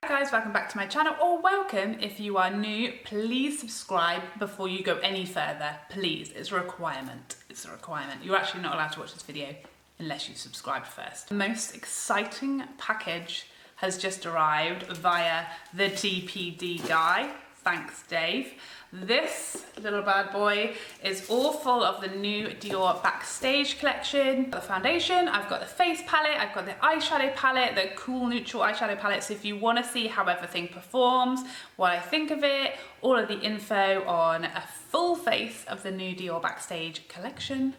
Hi guys, welcome back to my channel, or welcome if you are new. Please subscribe before you go any further. Please, it's a requirement. It's a requirement. You're actually not allowed to watch this video unless you subscribe first. The most exciting package has just arrived via the TPD guy. Thanks, Dave. This little bad boy is all full of the new Dior Backstage collection. The foundation, I've got the face palette, I've got the eyeshadow palette, the cool neutral eyeshadow palette. So if you want to see how everything performs, what I think of it, all of the info on a full face of the new Dior Backstage collection,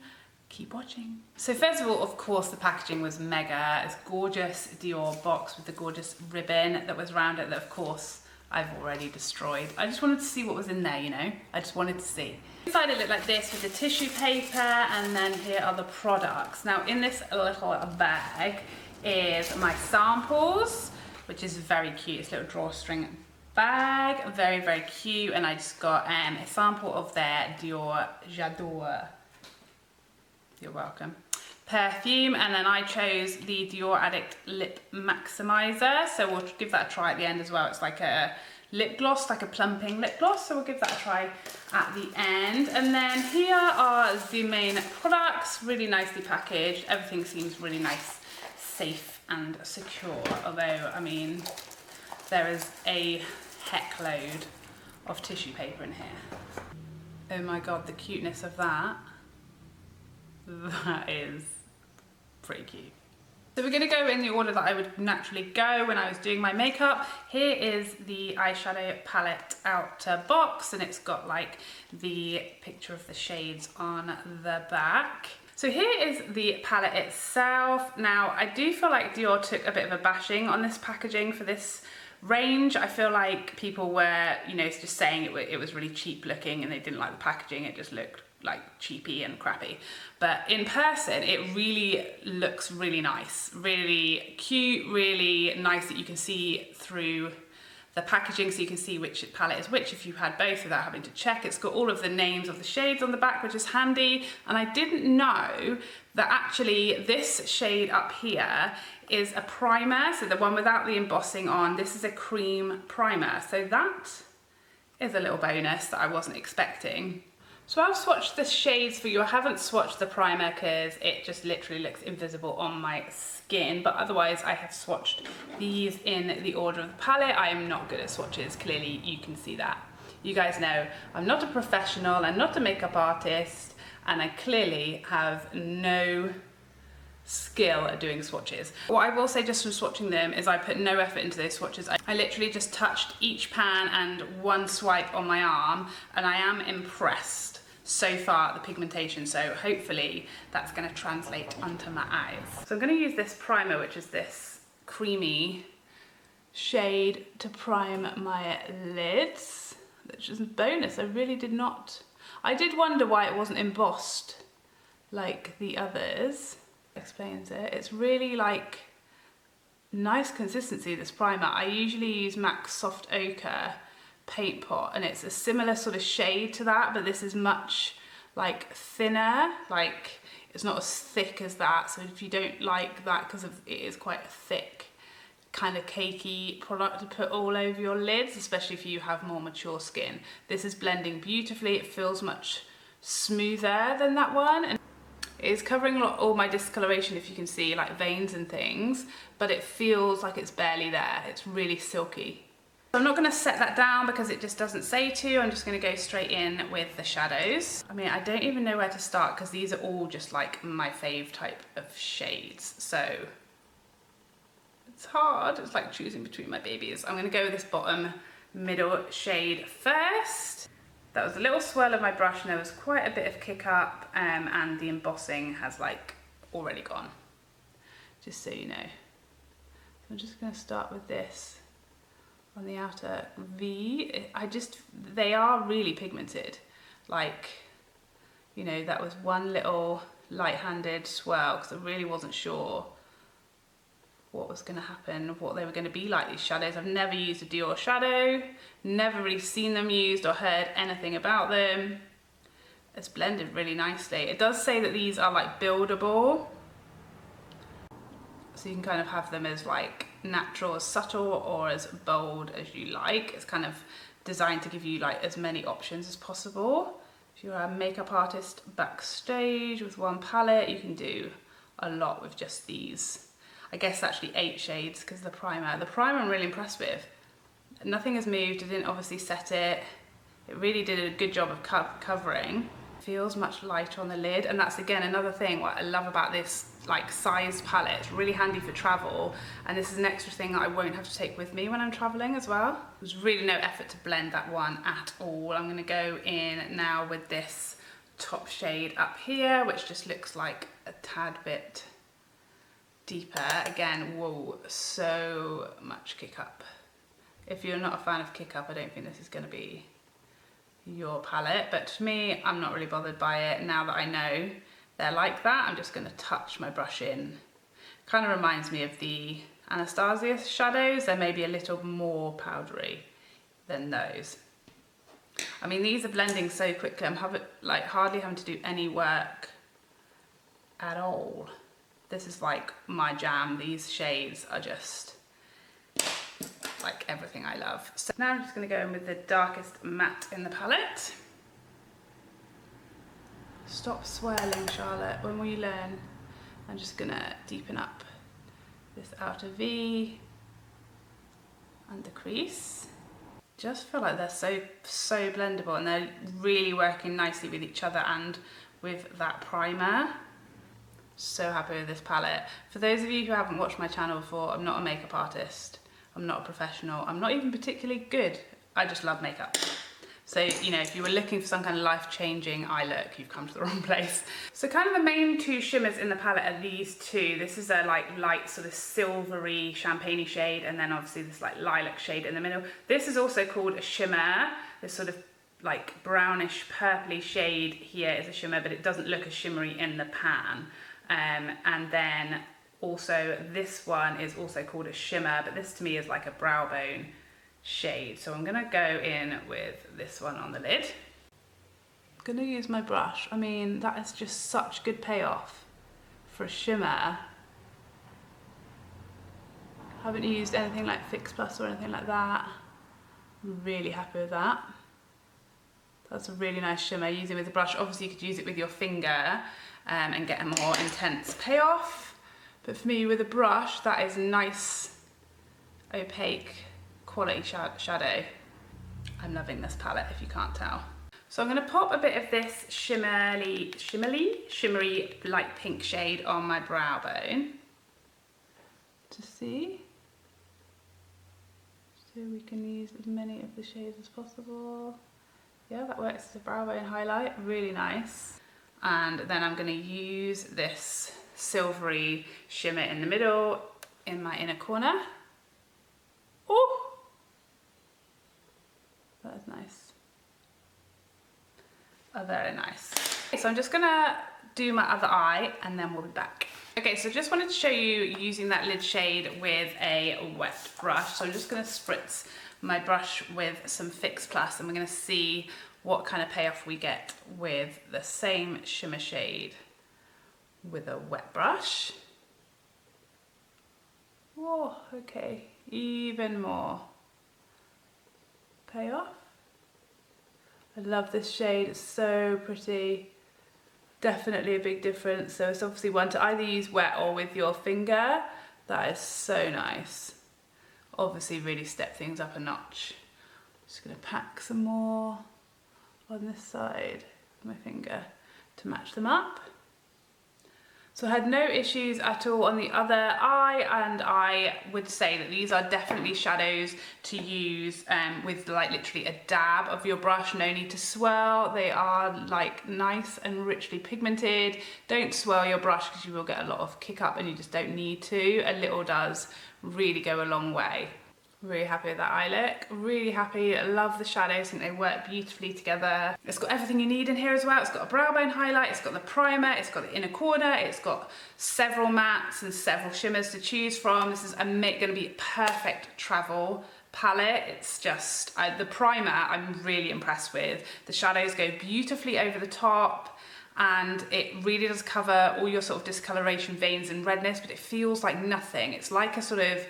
keep watching. So first of all, of course, the packaging was mega. It's gorgeous Dior box with the gorgeous ribbon that was around it that, of course, I've already destroyed. I just wanted to see what was in there, you know? I just wanted to see. Inside it looked like this with the tissue paper, and then here are the products. Now in this little bag is my samples, which is very cute. It's a little drawstring bag, very, very cute. And I just got a sample of their Dior J'adore. You're welcome. Perfume, and then I chose the Dior Addict Lip Maximizer, so we'll give that a try at the end as well. It's like a lip gloss, like a plumping lip gloss, so we'll give that a try at the end. And then here are the main products, really nicely packaged. Everything seems really nice, safe and secure, although, I mean, there is a heck load of tissue paper in here. Oh my god, the cuteness of that. That is pretty cute. So we're going to go in the order that I would naturally go when I was doing my makeup. Here is the eyeshadow palette outer box, and it's got like the picture of the shades on the back. So here is the palette itself. Now I do feel like Dior took a bit of a bashing on this packaging for this range. I feel like people were, you know, just saying it was really cheap looking and they didn't like the packaging. It just looked like cheapy and crappy, but in person it really looks really nice, really cute, really nice that you can see through the packaging, so you can see which palette is which if you had both without having to check. It's got all of the names of the shades on the back, which is handy. And I didn't know that actually this shade up here is a primer, so the one without the embossing on. This is a cream primer, so that is a little bonus that I wasn't expecting. So I've swatched the shades for you. I haven't swatched the primer because it just literally looks invisible on my skin, but otherwise I have swatched these in the order of the palette. I am not good at swatches, clearly you can see that. You guys know I'm not a professional, I'm not a makeup artist, and I clearly have no skill at doing swatches. What I will say just from swatching them is I put no effort into those swatches. I literally just touched each pan and one swipe on my arm, and I am impressed so far at the pigmentation, so hopefully that's going to translate onto my eyes. So I'm going to use this primer, which is this creamy shade, to prime my lids, which is a bonus. I really did not, I did wonder why it wasn't embossed like the others. Explains it. It's really like nice consistency, this primer. I usually use MAC Soft Ochre paint pot, and it's a similar sort of shade to that, but this is much like thinner, like it's not as thick as that. So if you don't like that, because it is quite a thick kind of cakey product to put all over your lids, especially if you have more mature skin, this is blending beautifully. It feels much smoother than that one, and it's covering all my discoloration, if you can see, like veins and things, but it feels like it's barely there. It's really silky. So I'm not going to set that down because it just doesn't say to. I'm just going to go straight in with the shadows. I mean, I don't even know where to start because these are all just like my fave type of shades. So it's hard. It's like choosing between my babies. I'm going to go with this bottom middle shade first. That was a little swirl of my brush and there was quite a bit of kick up, and the embossing has like already gone, just so you know. So I'm just going to start with this on the outer V. They are really pigmented. Like, you know, that was one little light-handed swirl because I really wasn't sure what was going to happen, what they were going to be like, these shadows. I've never used a Dior shadow, never really seen them used or heard anything about them. It's blended really nicely. It does say that these are like buildable, so you can kind of have them as like natural, as subtle or as bold as you like. It's kind of designed to give you like as many options as possible. If you're a makeup artist backstage with one palette, you can do a lot with just these. I guess actually 8 shades because the primer I'm really impressed with. Nothing has moved. I didn't obviously set it. It really did a good job of covering. Feels much lighter on the lid, and that's again another thing what I love about this like sized palette. It's really handy for travel, and this is an extra thing that I won't have to take with me when I'm traveling as well. There's really no effort to blend that one at all. I'm going to go in now with this top shade up here, which just looks like a tad bit deeper. Again, whoa, so much kick up. If you're not a fan of kick up, I don't think this is going to be your palette, but to me, I'm not really bothered by it. Now that I know they're like that, I'm just going to touch my brush in. Kind of reminds me of the Anastasia shadows. They're maybe a little more powdery than those. I mean, these are blending so quickly. I'm hardly having to do any work at all. This is like my jam. These shades are just like everything I love. So now I'm just going to go in with the darkest matte in the palette. Stop swirling, Charlotte. When will you learn? I'm just going to deepen up this outer V and the crease. Just feel like they're so blendable, and they're really working nicely with each other and with that primer. So happy with this palette. For those of you who haven't watched my channel before, I'm not a makeup artist. I'm not a professional. I'm not even particularly good. I just love makeup. So, you know, if you were looking for some kind of life-changing eye look, you've come to the wrong place. So kind of the main 2 shimmers in the palette are these 2. This is a like light sort of silvery champagne-y shade, and then obviously this like lilac shade in the middle. This is also called a shimmer. This sort of like brownish purpley shade here is a shimmer, but it doesn't look as shimmery in the pan. And then also this one is also called a shimmer, but this to me is like a brow bone shade. So I'm gonna go in with this one on the lid. I'm gonna use my brush. I mean, that is just such good payoff for a shimmer. Haven't used anything like Fix Plus or anything like that. I'm really happy with that. That's a really nice shimmer. Using with the brush, obviously you could use it with your finger and get a more intense payoff. But for me, with a brush, that is nice, opaque, quality shadow. I'm loving this palette, if you can't tell. So I'm gonna pop a bit of this shimmery light pink shade on my brow bone to see. So we can use as many of the shades as possible. Yeah, that works as a brow bone highlight, really nice. And then I'm gonna use this silvery shimmer in the middle in my inner corner. Oh, that is nice. Oh, very nice. Okay, so I'm just gonna do my other eye and then we'll be back. Okay, so just wanted to show you using that lid shade with a wet brush. So I'm just gonna spritz my brush with some Fix Plus, and we're gonna see what kind of payoff we get with the same shimmer shade with a wet brush. Oh, okay, even more payoff. I love this shade, it's so pretty. Definitely a big difference. So it's obviously one to either use wet or with your finger. That is so nice. Obviously really step things up a notch. Just gonna pack some more on this side with my finger to match them up. So I had no issues at all on the other eye, and I would say that these are definitely shadows to use with like literally a dab of your brush. No need to swirl. They are like nice and richly pigmented. Don't swirl your brush because you will get a lot of kick up and you just don't need to. A little does really go a long way. Really happy with that eye look, really happy. I love the shadows, I think they work beautifully together. It's got everything you need in here as well. It's got a brow bone highlight, it's got the primer, it's got the inner corner, it's got several mattes and several shimmers to choose from. This is gonna be a perfect travel palette. It's just, the primer I'm really impressed with. The shadows go beautifully over the top, and it really does cover all your sort of discoloration, veins and redness, but it feels like nothing. It's like a sort of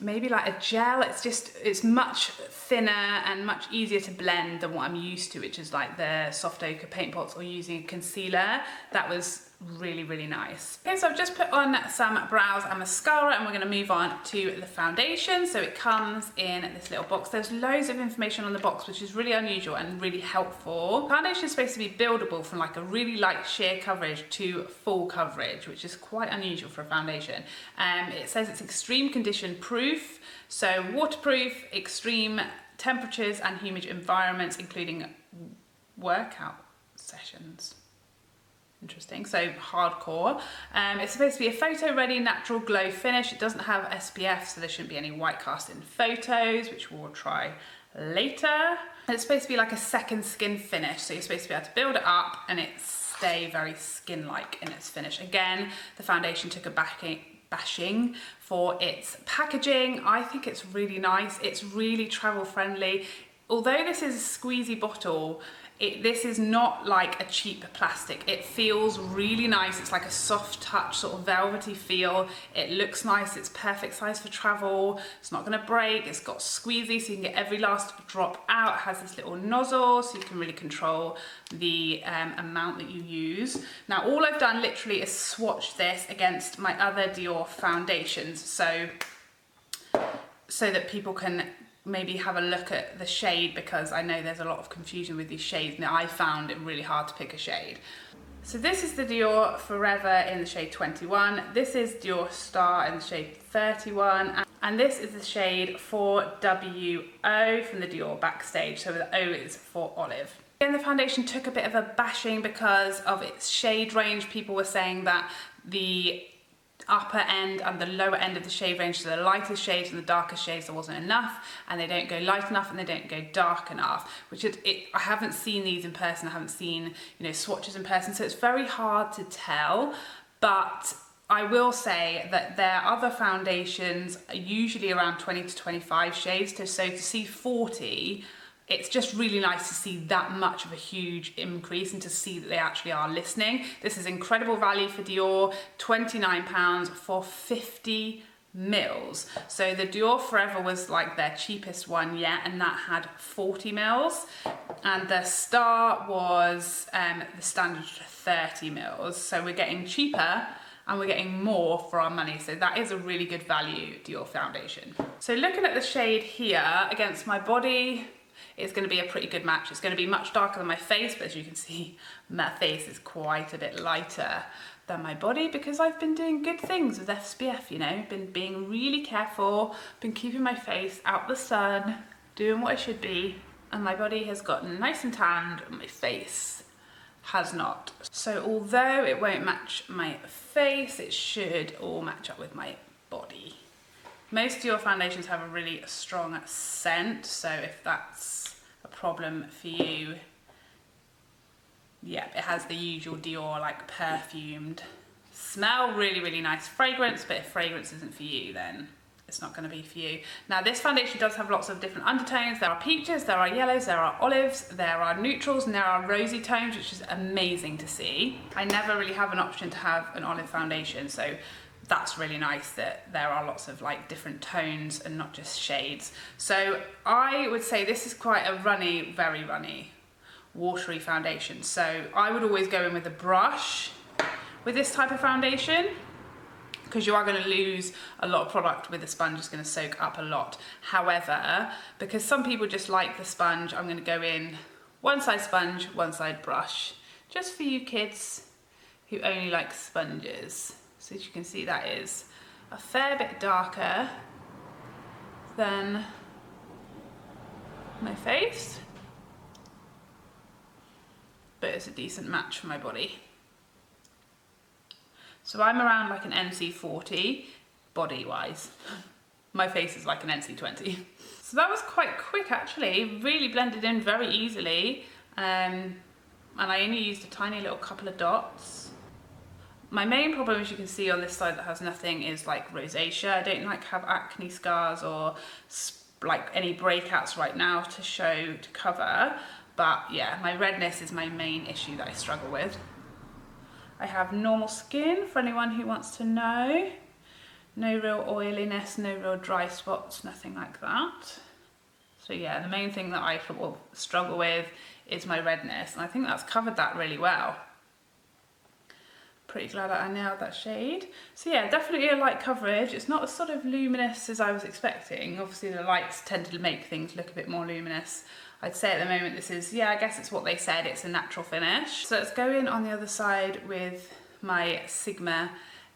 maybe like a gel. It's much thinner and much easier to blend than what I'm used to, which is like the soft ochre paint pots or using a concealer. That was really, really nice. Okay, so I've just put on some brows and mascara, and we're going to move on to the foundation. So it comes in this little box. There's loads of information on the box, which is really unusual and really helpful. Foundation is supposed to be buildable from like a really light sheer coverage to full coverage, which is quite unusual for a foundation. It says it's extreme condition proof, so waterproof, extreme temperatures and humid environments, including workout sessions. Interesting, so hardcore. It's supposed to be a photo ready natural glow finish. It doesn't have SPF, so there shouldn't be any white cast in photos, which we'll try later. It's supposed to be like a second skin finish, so you're supposed to be able to build it up and it stay very skin-like in its finish. Again, the foundation took a bashing for its packaging. I think it's really nice. It's really travel friendly. Although this is a squeezy bottle, this is not like a cheap plastic. It feels really nice. It's like a soft touch, sort of velvety feel. It looks nice. It's perfect size for travel. It's not gonna break. It's got squeezy, so you can get every last drop out. It has this little nozzle, so you can really control the amount that you use. Now, all I've done literally is swatch this against my other Dior foundations, so that people can maybe have a look at the shade, because I know there's a lot of confusion with these shades. Now, I found it really hard to pick a shade. So this is the Dior Forever in the shade 21. This is Dior Star in the shade 31. And this is the shade 4WO from the Dior Backstage. So the O is for olive. Again, the foundation took a bit of a bashing because of its shade range. People were saying that the upper end and the lower end of the shade range, so the lighter shades and the darker shades, there wasn't enough, and they don't go light enough and they don't go dark enough, which I haven't seen these in person. I haven't seen, you know, swatches in person, so it's very hard to tell. But I will say that their other foundations are usually around 20 to 25 shades, so to see 40, it's just really nice to see that much of a huge increase and to see that they actually are listening. This is incredible value for Dior, £29 for 50 mils. So the Dior Forever was like their cheapest one yet, and that had 40 mils. And the Star was the standard 30 mils. So we're getting cheaper and we're getting more for our money. So that is a really good value Dior foundation. So looking at the shade here against my body, it's going to be a pretty good match. It's going to be much darker than my face, but as you can see, my face is quite a bit lighter than my body because I've been doing good things with SPF, you know, been being really careful, been keeping my face out the sun, doing what I should be, and my body has gotten nice and tanned, and my face has not. So although it won't match my face, it should all match up with my body. Most of your foundations have a really strong scent, so if that's a problem for you, yeah, it has the usual Dior like perfumed smell, really, really nice fragrance, but if fragrance isn't for you, then it's not going to be for you. Now, this foundation does have lots of different undertones. There are peaches, there are yellows, there are olives, there are neutrals, and there are rosy tones, which is amazing to see. I never really have an option to have an olive foundation, so that's really nice that there are lots of like different tones and not just shades. So I would say this is quite a runny, very runny, watery foundation. So I would always go in with a brush with this type of foundation, because you are going to lose a lot of product with the sponge. It's going to soak up a lot. However, because some people just like the sponge, I'm going to go in one side sponge, one side brush, just for you kids who only like sponges. So as you can see, that is a fair bit darker than my face, but it's a decent match for my body. So I'm around like an NC40 body-wise. My face is like an NC20. So that was quite quick actually, really blended in very easily. And I only used a tiny little couple of dots. My main problem, as you can see on this side that has nothing, is like rosacea. I don't like have acne scars or like any breakouts right now to show, to cover. But yeah, my redness is my main issue that I struggle with. I have normal skin for anyone who wants to know. No real oiliness, no real dry spots, nothing like that. So yeah, the main thing that I will struggle with is my redness, and I think that's covered that really well. Pretty glad that I nailed that shade. So yeah, definitely a light coverage. It's not as sort of luminous as I was expecting. Obviously the lights tend to make things look a bit more luminous. I'd say at the moment this is, yeah, I guess it's what they said, it's a natural finish. So let's go in on the other side with my Sigma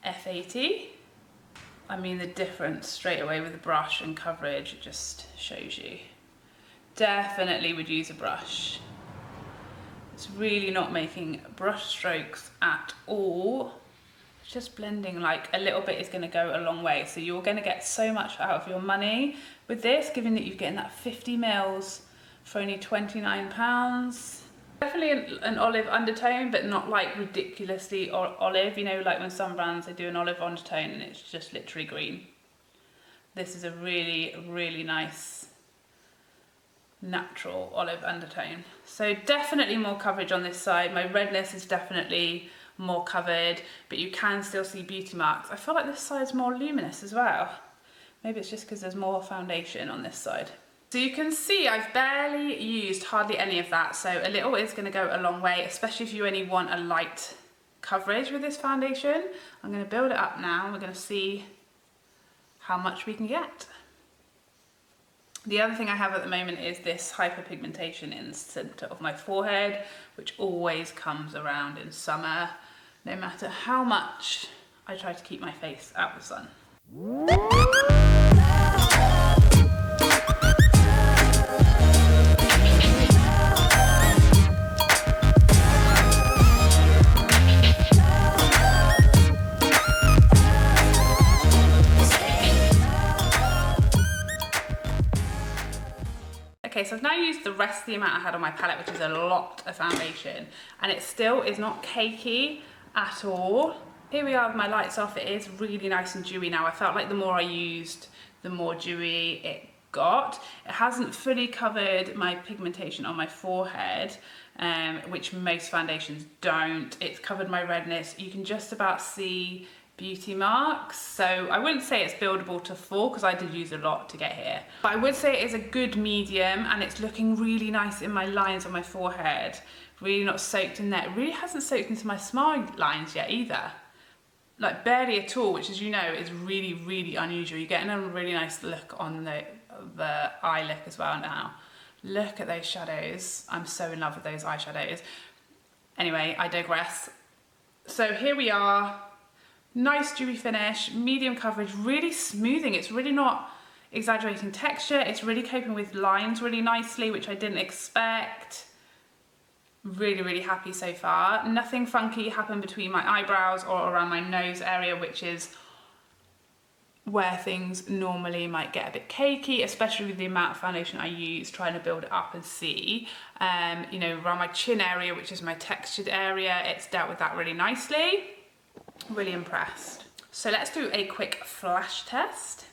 F80. I mean, the difference straight away with the brush and coverage, it just shows you. Definitely would use a brush. It's really not making brush strokes at all. It's just blending, like a little bit is going to go a long way. So you're going to get so much out of your money with this, given that you're getting that 50 mils for only £29. Definitely an olive undertone, but not like ridiculously olive. You know, like when some brands, they do an olive undertone and it's just literally green. This is a really, really nice natural olive undertone. So definitely more coverage on this side. My redness is definitely more covered, but you can still see beauty marks. I feel like this side's more luminous as well. Maybe it's just because there's more foundation on this side. So you can see I've barely used hardly any of that, so a little is going to go a long way, especially if you only want a light coverage with this foundation. I'm going to build it up now and we're going to see how much we can get. The other thing I have at the moment is this hyperpigmentation in the centre of my forehead, which always comes around in summer, no matter how much I try to keep my face out of the sun. Okay, so I've now used the rest of the amount I had on my palette, which is a lot of foundation, and it still is not cakey at all. Here we are with my lights off. It is really nice and dewy now. I felt like the more I used, the more dewy it got. It hasn't fully covered my pigmentation on my forehead, which most foundations don't. It's covered my redness. You can just about see beauty marks, so I wouldn't say it's buildable to full because I did use a lot to get here, but I would say it is a good medium, and it's looking really nice in my lines on my forehead. Really not soaked in there. It really hasn't soaked into my smile lines yet either, like barely at all, which, as you know, is really, really unusual. You're getting a really nice look on the eye look as well now. Look at those shadows. I'm so in love with those eyeshadows. Anyway, I digress. So here we are. Nice dewy finish, medium coverage, really smoothing. It's really not exaggerating texture. It's really coping with lines really nicely, which I didn't expect. Really, really happy so far. Nothing funky happened between my eyebrows or around my nose area, which is where things normally might get a bit cakey, especially with the amount of foundation I use trying to build it up and see. You know, around my chin area, which is my textured area, it's dealt with that really nicely. Really impressed. So let's do a quick flash test.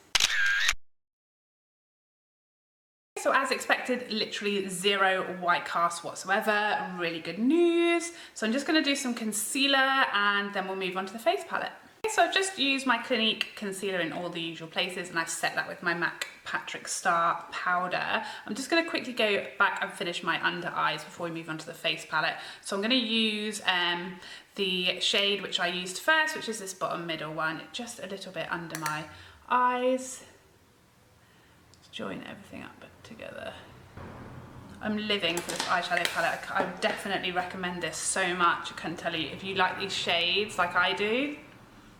So as expected, literally zero white cast whatsoever. Really good news. So I'm just going to do some concealer and then we'll move on to the face palette. So I've just used my Clinique concealer in all the usual places, and I've set that with my X Patrick Starrr powder. I'm just going to quickly go back and finish my under eyes before we move on to the face palette. So I'm going to use the shade which I used first, which is this bottom middle one, just a little bit under my eyes. Let's join everything up together. I'm living for this eyeshadow palette. I would definitely recommend this so much. I couldn't tell you, if you like these shades like I do,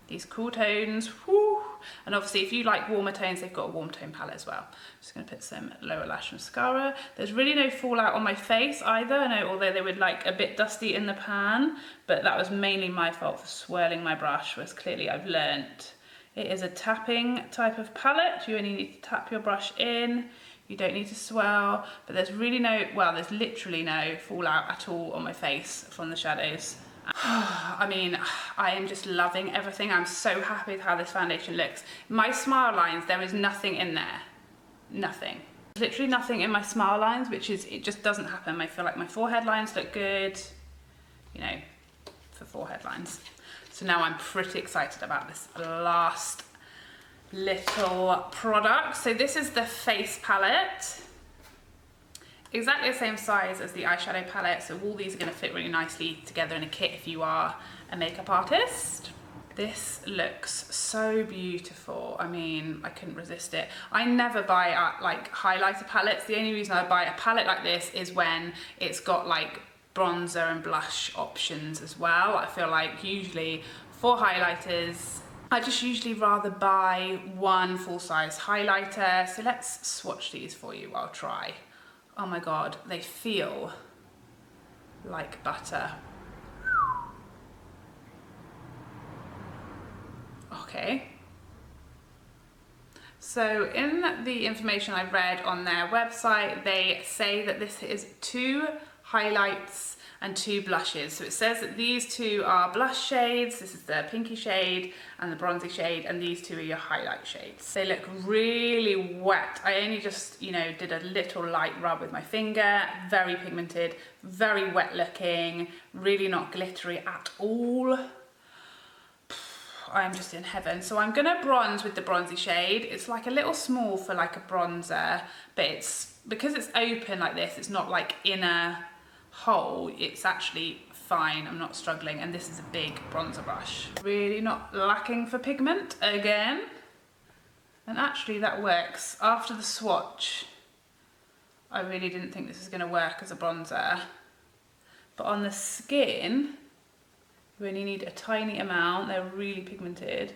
these cool tones, whoo. And obviously if you like warmer tones, they've got a warm tone palette as well. Just gonna put some lower lash mascara. There's really no fallout on my face either. I know, although they were like a bit dusty in the pan, but that was mainly my fault for swirling my brush, whereas clearly I've learnt. It is a tapping type of palette. You only need to tap your brush in. You don't need to swirl, but there's really no, well, there's literally no fallout at all on my face from the shadows. I mean, I am just loving everything. I'm so happy with how this foundation looks. My smile lines, there is nothing in there. Nothing. There's literally nothing in my smile lines, which is, it just doesn't happen. I feel like my forehead lines look good, you know, for forehead lines. So now I'm pretty excited about this last little products. So this is the face palette. Exactly the same size as the eyeshadow palette, so all these are going to fit really nicely together in a kit if you are a makeup artist. This looks so beautiful. I mean, I couldn't resist it. I never buy like highlighter palettes. The only reason I buy a palette like this is when it's got like bronzer and blush options as well. I feel like usually for highlighters, I just usually rather buy one full-size highlighter. So let's swatch these for you. I'll try. Oh my God, they feel like butter. Okay. So in the information I read on their website, they say that this is 2 highlights and 2 blushes. So it says that these 2 are blush shades. This is the pinky shade and the bronzy shade, and these 2 are your highlight shades. They look really wet. I only just, you know, did a little light rub with my finger. Very pigmented, very wet looking, really not glittery at all. I'm just in heaven. So I'm gonna bronze with the bronzy shade. It's like a little small for like a bronzer, but it's, because it's open like this, it's not like in a hole, it's actually fine. I'm not struggling, and this is a big bronzer brush. Really not lacking for pigment again. And actually that works. After the swatch, I really didn't think this was gonna work as a bronzer. But on the skin, you only need a tiny amount. They're really pigmented.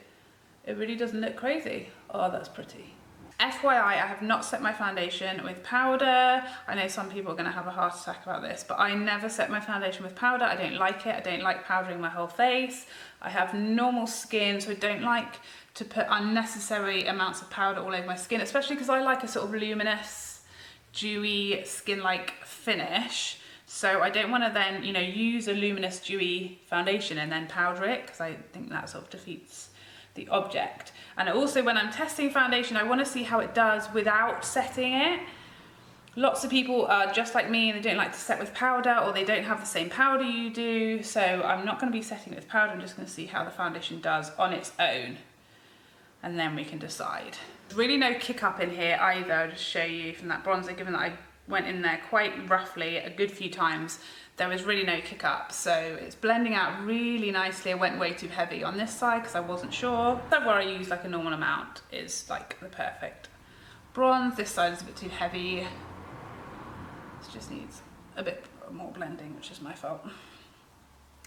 It really doesn't look crazy. Oh, that's pretty. FYI, I have not set my foundation with powder. I know some people are gonna have a heart attack about this, but I never set my foundation with powder. I don't like it. I don't like powdering my whole face. I have normal skin, so I don't like to put unnecessary amounts of powder all over my skin, especially because I like a sort of luminous, dewy, skin-like finish. So I don't want to then, you know, use a luminous, dewy foundation and then powder it, because I think that sort of defeats the object. And also when I'm testing foundation, I want to see how it does without setting it. Lots of people are just like me and they don't like to set with powder, or they don't have the same powder you do. So I'm not going to be setting it with powder. I'm just going to see how the foundation does on its own, and then we can decide. There's really no kick up in here either. I'll just show you from that bronzer, given that I went in there quite roughly a good few times, there was really no kick up. So it's blending out really nicely. I went way too heavy on this side because I wasn't sure. That where I use like a normal amount is like the perfect bronze. This side is a bit too heavy. This just needs a bit more blending, which is my fault.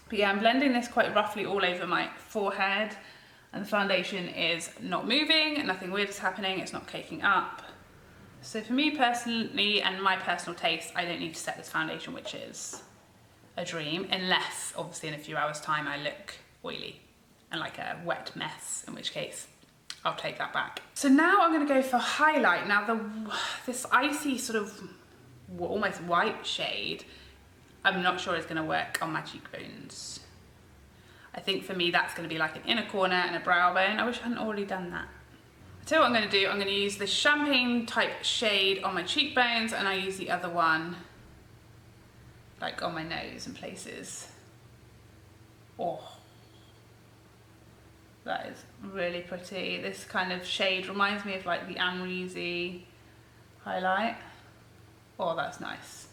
But yeah, I'm blending this quite roughly all over my forehead, and the foundation is not moving, nothing weird is happening, it's not caking up. So for me personally and my personal taste, I don't need to set this foundation, which is a dream, unless obviously in a few hours time I look oily and like a wet mess, in which case I'll take that back. So now I'm going to go for highlight. Now this icy sort of almost white shade, I'm not sure it's going to work on my cheekbones. I think for me that's going to be like an inner corner and a brow bone. I wish I hadn't already done that. So what I'm going to do, I'm going to use the champagne type shade on my cheekbones, and I use the other one like on my nose and places. Oh, that is really pretty. This kind of shade reminds me of like the Amrezy highlight. Oh, that's nice.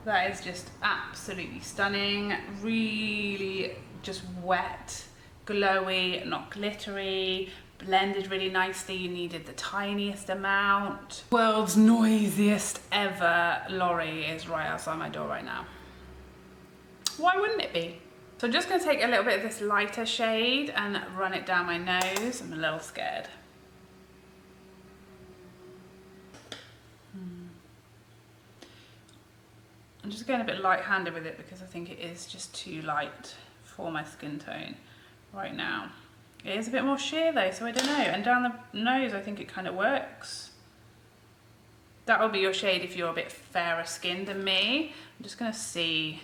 That is just absolutely stunning. Really just wet, glowy, not glittery, blended really nicely. You needed the tiniest amount. World's noisiest ever lorry is right outside my door right now. Why wouldn't it be? So I'm just going to take a little bit of this lighter shade and run it down my nose. I'm a little scared. I'm just going a bit light-handed with it because I think it is just too light for my skin tone right now. It is a bit more sheer though, so I don't know. And down the nose, I think it kind of works. That will be your shade if you're a bit fairer skinned than me. I'm just going to see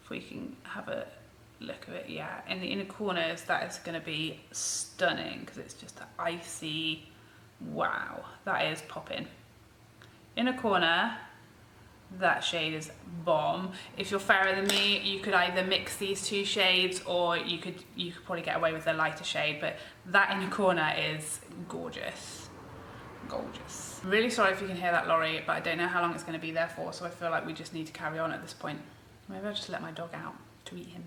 if we can have a look at it. Yeah, in the inner corners, that is going to be stunning because it's just an icy, wow, that is popping. Inner corner, That shade is bomb. If you're fairer than me, you could either mix these two shades, or you could probably get away with a lighter shade, but that inner corner is gorgeous. Gorgeous. I'm really sorry if you can hear that lorry, but I don't know how long it's going to be there for, so I feel like we just need to carry on at this point. Maybe I'll just let my dog out to eat him.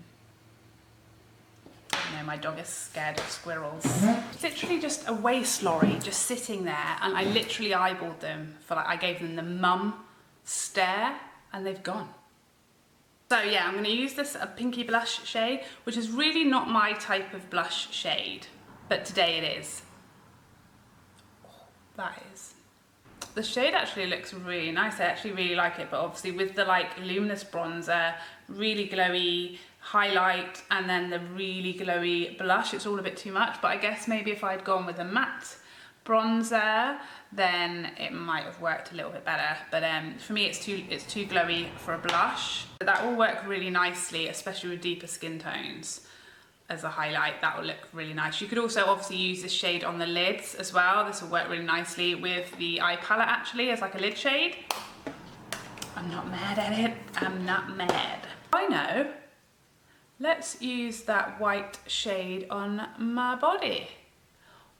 No, my dog is scared of squirrels. It's literally just a waste lorry just sitting there, and I literally eyeballed them for like, I gave them the mum stare and they've gone. So yeah, I'm going to use this pinky blush shade, which is really not my type of blush shade, but today it is. Oh, that is. The shade actually looks really nice. I actually really like it, but obviously with the like luminous bronzer, really glowy highlight, and then the really glowy blush, it's all a bit too much. But I guess maybe if I'd gone with a matte bronzer, then it might have worked a little bit better. But for me, it's too glowy for a blush. But that will work really nicely, especially with deeper skin tones. As a highlight, that will look really nice. You could also obviously use this shade on the lids as well. This will work really nicely with the eye palette actually as like a lid shade. I'm not mad at it. I'm not mad. I know. Let's use that white shade on my body.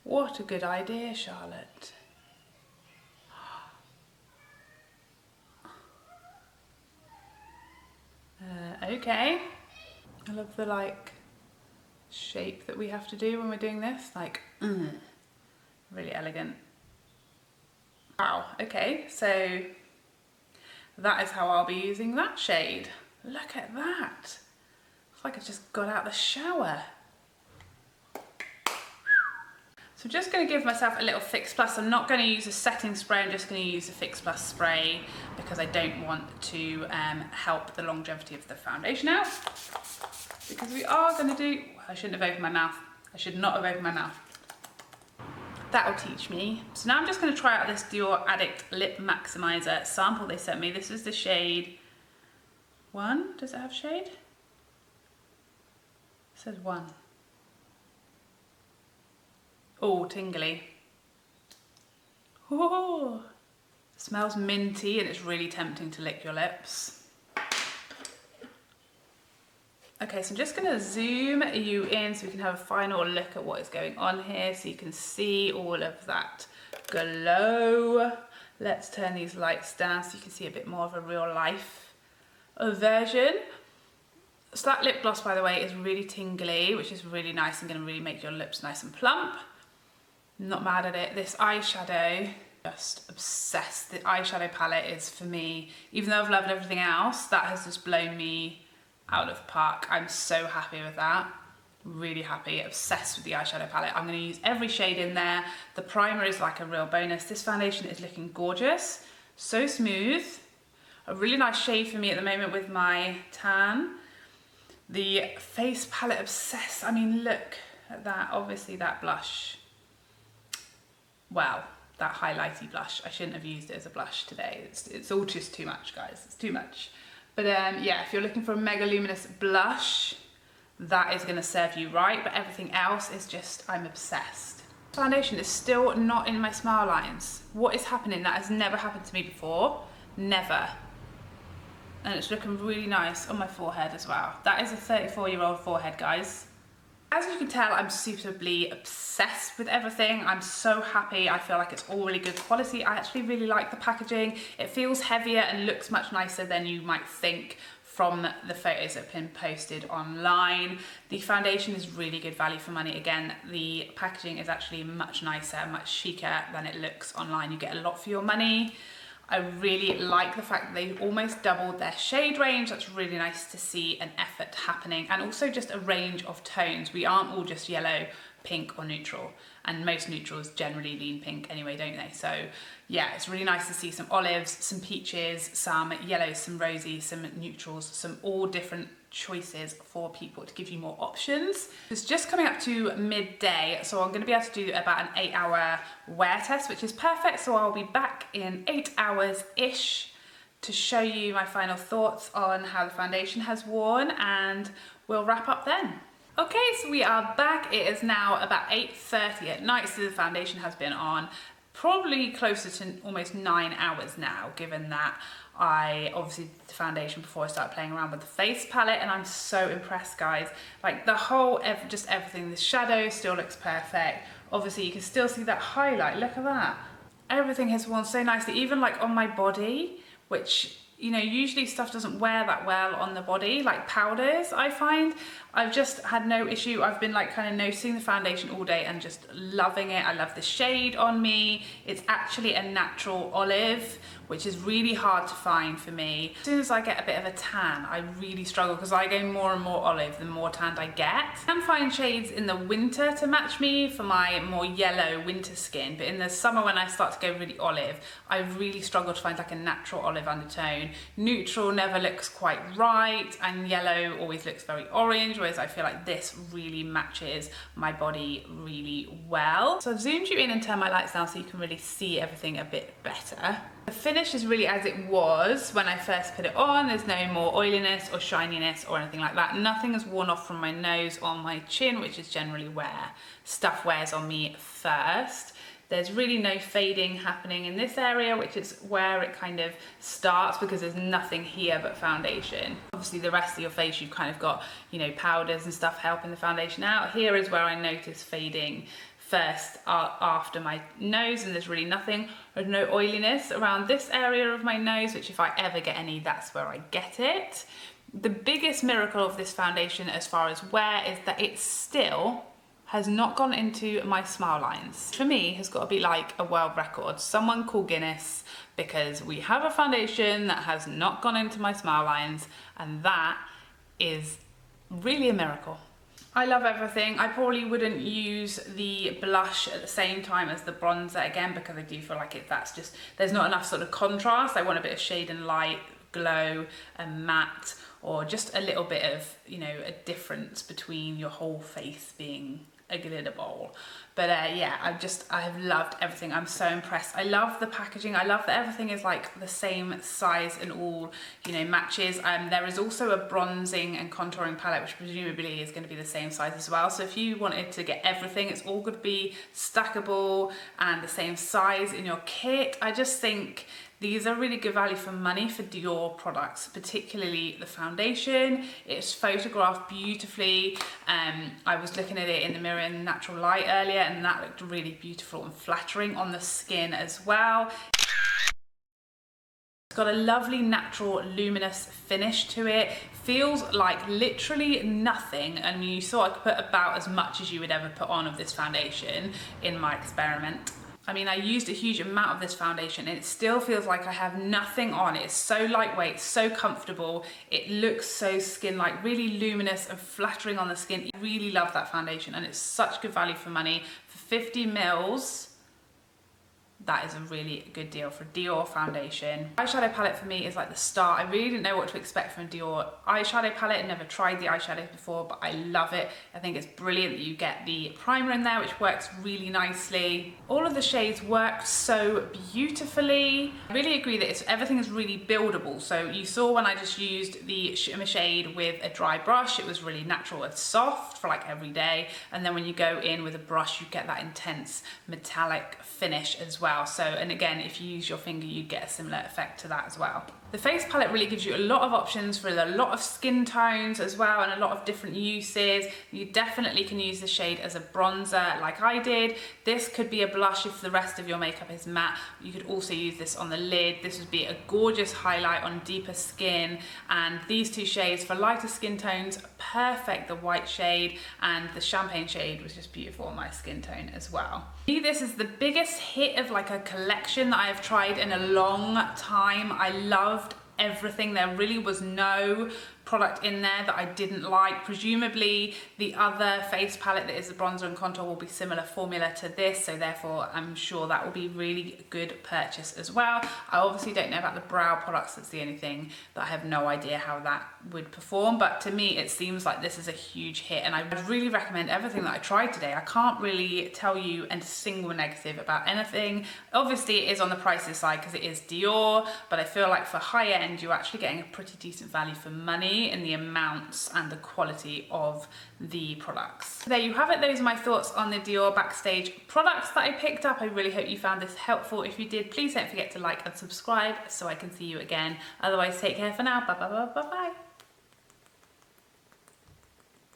What a good idea, Charlotte. Okay. I love the like shape that we have to do when we're doing this, like really elegant. Wow, okay, so that is how I'll be using that shade. Look at that. It's like I've just got out the shower. So I'm just going to give myself a little Fix Plus. I'm not going to use a setting spray, I'm just going to use a Fix Plus spray because I don't want to help the longevity of the foundation out. Because we are going to do, I shouldn't have opened my mouth. I should not have opened my mouth. That'll teach me. So now I'm just going to try out this Dior Addict Lip Maximizer sample they sent me. This is the shade 1. Does it have shade? It says 1. Oh, tingly. Oh, it smells minty and it's really tempting to lick your lips. Okay, so I'm just gonna zoom you in so we can have a final look at what is going on here so you can see all of that glow. Let's turn these lights down so you can see a bit more of a real life version. So that lip gloss, by the way, is really tingly, which is really nice and gonna really make your lips nice and plump. Not mad at it. This eyeshadow, just obsessed. The eyeshadow palette is for me, even though I've loved everything else, that has just blown me out of park. I'm so happy with that. Really happy, obsessed with the eyeshadow palette. I'm gonna use every shade in there. The primer is like a real bonus. This foundation is looking gorgeous, so smooth. A really nice shade for me at the moment with my tan. The face palette, obsessed. I mean, look at that, obviously that blush. Wow, that highlighty blush. I shouldn't have used it as a blush today. It's all just too much, guys, it's too much. But yeah, if you're looking for a mega luminous blush, that is gonna serve you right, but everything else is just, I'm obsessed. Foundation is still not in my smile lines. What is happening? That has never happened to me before, never. And it's looking really nice on my forehead as well. That is a 34-year-old forehead, guys. As you can tell, I'm suitably obsessed with everything. I'm so happy. I feel like it's all really good quality. I actually really like the packaging. It feels heavier and looks much nicer than you might think from the photos that have been posted online. The foundation is really good value for money. Again, the packaging is actually much nicer, much chicer than it looks online. You get a lot for your money. I really like the fact that they've almost doubled their shade range. That's really nice to see an effort happening, and also just a range of tones. We aren't all just yellow, pink or neutral, and most neutrals generally lean pink anyway, don't they? So yeah, it's really nice to see some olives, some peaches, some yellows, some rosy, some neutrals, some all different choices for people to give you more options. It's just coming up to midday, so I'm going to be able to do about an 8-hour wear test, which is perfect. So I'll be back in 8 hours-ish to show you my final thoughts on how the foundation has worn, and we'll wrap up then. Okay, so we are back. It is now about 8:30 at night, so the foundation has been on probably closer to almost 9 hours now, given that I obviously did the foundation before I started playing around with the face palette, and I'm so impressed, guys. Like the whole, just everything, the shadow still looks perfect. Obviously you can still see that highlight, look at that. Everything has worn so nicely, even like on my body, which, you know, usually stuff doesn't wear that well on the body, like powders, I find. I've just had no issue. I've been like kind of noticing the foundation all day and just loving it. I love the shade on me. It's actually a natural olive, which is really hard to find for me. As soon as I get a bit of a tan, I really struggle because I go more and more olive the more tanned I get. I can find shades in the winter to match me for my more yellow winter skin, but in the summer when I start to go really olive, I really struggle to find like a natural olive undertone. Neutral never looks quite right, and yellow always looks very orange, whereas I feel like this really matches my body really well. So I've zoomed you in and turned my lights down so you can really see everything a bit better. The finish is really as it was when I first put it on. There's no more oiliness or shininess or anything like that. Nothing has worn off from my nose or my chin, which is generally where stuff wears on me first. There's really no fading happening in this area, which is where it kind of starts because there's nothing here but foundation. Obviously the rest of your face, you've kind of got, you know, powders and stuff helping the foundation out. Here is where I notice fading first after my nose, and there's really nothing. There's no oiliness around this area of my nose, which if I ever get any, that's where I get it. The biggest miracle of this foundation as far as wear is that it still has not gone into my smile lines. For me, has got to be like a world record. Someone call Guinness, because we have a foundation that has not gone into my smile lines, and that is really a miracle. I love everything. I probably wouldn't use the blush at the same time as the bronzer again, because I do feel like that's just, there's not enough sort of contrast. I want a bit of shade and light, glow and matte, or just a little bit of, you know, a difference between your whole face being a glitter bowl. But yeah, I have loved everything. I'm so impressed. I love the packaging. I love that everything is like the same size and all, you know, matches. There is also a bronzing and contouring palette, which presumably is going to be the same size as well. So if you wanted to get everything, it's all going to be stackable and the same size in your kit. I just think these are really good value for money for Dior products, particularly the foundation. It's photographed beautifully. I was looking at it in the mirror in natural light earlier, and that looked really beautiful and flattering on the skin as well. It's got a lovely natural luminous finish to it. Feels like literally nothing. I mean, you saw I could put about as much as you would ever put on of this foundation in my experiment. I mean, I used a huge amount of this foundation and it still feels like I have nothing on. It's so lightweight, so comfortable. It looks so skin-like, really luminous and flattering on the skin. I really love that foundation, and it's such good value for money. For 50 mils, that is a really good deal for Dior foundation. Eyeshadow palette for me is like the start. I really didn't know what to expect from Dior eyeshadow palette. I've never tried the eyeshadows before, but I love it. I think it's brilliant that you get the primer in there, which works really nicely. All of the shades work so beautifully. I really agree that everything is really buildable. So you saw when I just used the shimmer shade with a dry brush, it was really natural and soft for like every day. And then when you go in with a brush, you get that intense metallic finish as well. So, and again, if you use your finger, you get a similar effect to that as well. The face palette really gives you a lot of options for a lot of skin tones as well, and a lot of different uses. You definitely can use the shade as a bronzer like I did. This could be a blush if the rest of your makeup is matte. You could also use this on the lid. This would be a gorgeous highlight on deeper skin, and these two shades for lighter skin tones, perfect. The white shade and the champagne shade was just beautiful on my skin tone as well. This is the biggest hit of like a collection that I have tried in a long time. I loved everything. There really was no product in there that I didn't like. Presumably the other face palette that is the bronzer and contour will be similar formula to this, so therefore I'm sure that will be really good purchase as well. I obviously don't know about the brow products. That's the only thing that I have no idea how that would perform, but to me it seems like this is a huge hit, and I would really recommend everything that I tried today. I can't really tell you a single negative about anything. Obviously it is on the pricey side because it is Dior, but I feel like for high end you're actually getting a pretty decent value for money. money in the amounts and the quality of the products. There you have it. Those are my thoughts on the Dior Backstage products that I picked up. I really hope you found this helpful. If you did, please don't forget to like and subscribe so I can see you again. Otherwise, take care for now. Bye bye bye bye bye.